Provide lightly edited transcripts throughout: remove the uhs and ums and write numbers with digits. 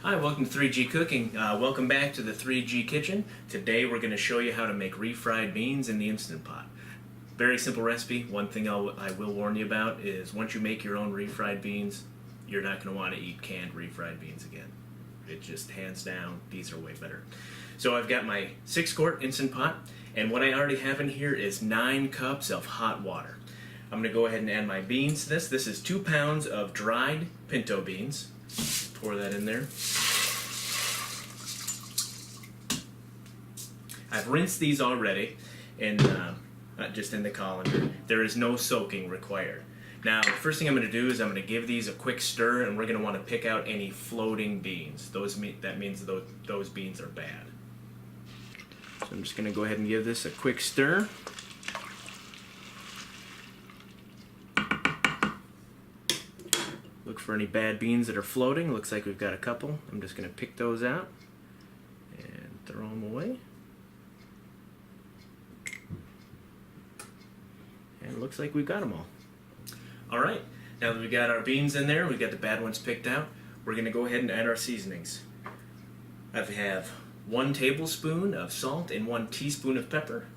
Hi, welcome to 3G Cooking. Welcome back to the 3G Kitchen. Today we're going to show you how to make refried beans in the Instant Pot. Very simple recipe. One thing I will warn you about is once you make your own refried beans, you're not going to want to eat canned refried beans again. It just, hands down, these are way better. So I've got my 6-quart Instant Pot, and what I already have in here is 9 cups of hot water. I'm going to go ahead and add my beans to this. This is 2 pounds of dried pinto beans. Pour that in there. I've rinsed these already, and just in the colander. There is no soaking required. Now, the first thing I'm going to do is I'm going to give these a quick stir, and we're going to want to pick out any floating beans. That means those beans are bad. So I'm just going to go ahead and give this a quick stir. Look for any bad beans that are floating. Looks like we've got a couple. I'm just going to pick those out and throw them away. And it looks like we've got them all. Alright, now that we've got our beans in there, we've got the bad ones picked out, we're going to go ahead and add our seasonings. I have 1 tablespoon of salt and 1 teaspoon of pepper,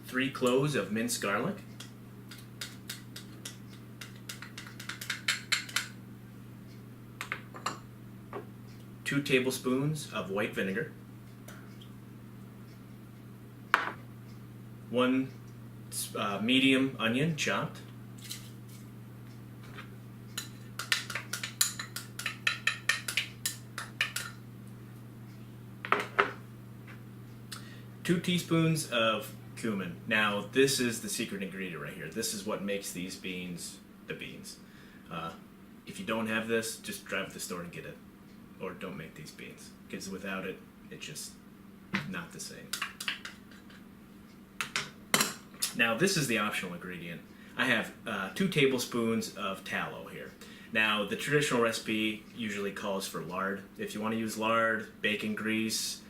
3 cloves of minced garlic, 2 tablespoons of white vinegar, 1 medium onion chopped, two teaspoons of cumin. Now this is the secret ingredient right here. This is what makes these beans the beans. If you don't have this, just drive to the store and get it. Or don't make these beans, because without it, it's just not the same. Now this is the optional ingredient. I have 2 tablespoons of tallow here. Now the traditional recipe usually calls for lard. If you want to use lard, bacon grease,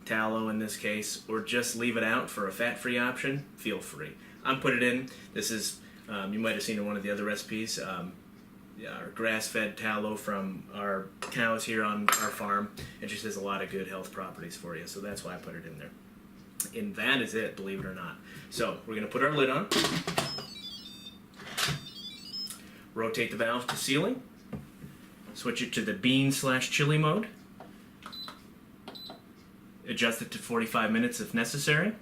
tallow in this case, or just leave it out for a fat-free option, feel free. I'm putting it in. This is, you might have seen in one of the other recipes, our grass-fed tallow from our cows here on our farm. It just has a lot of good health properties for you, so that's why I put it in there. And that is it, believe it or not. So we're going to put our lid on, rotate the valve to sealing, switch it to the bean/chili mode, adjust it to 45 minutes if necessary,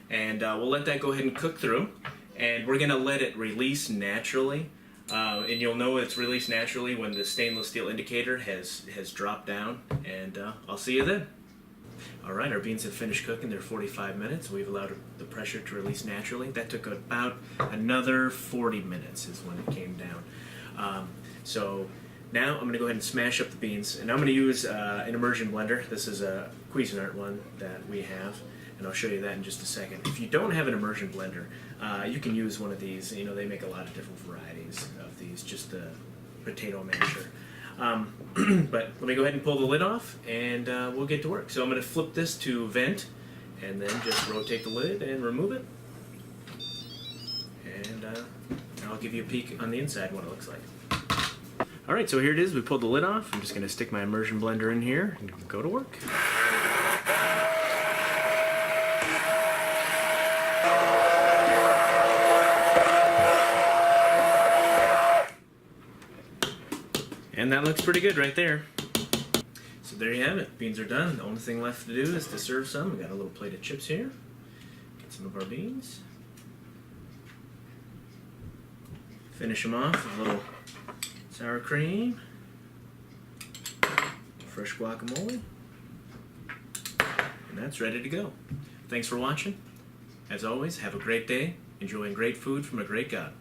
and we'll let that go ahead and cook through. And we're going to let it release naturally. And you'll know it's released naturally when the stainless steel indicator has dropped down. And I'll see you then. Alright, our beans have finished cooking. They're 45 minutes. We've allowed the pressure to release naturally. That took about another 40 minutes is when it came down. So now I'm going to go ahead and smash up the beans. And I'm going to use an immersion blender. This is a Cuisinart one that we have. And I'll show you that in just a second. If you don't have an immersion blender, you can use one of these. You know, they make a lot of different varieties of these, just a potato masher. But let me go ahead and pull the lid off, and we'll get to work. So I'm going to flip this to vent, and then just rotate the lid and remove it. And I'll give you a peek on the inside what it looks like. Alright, so here it is. We pulled the lid off. I'm just going to stick my immersion blender in here and go to work. And that looks pretty good right there. So there you have it. Beans are done. The only thing left to do is to serve some. We got a little plate of chips here. Get some of our beans. Finish them off with a little sour cream, fresh guacamole, and that's ready to go. Thanks for watching. As always, have a great day, enjoying great food from a great God.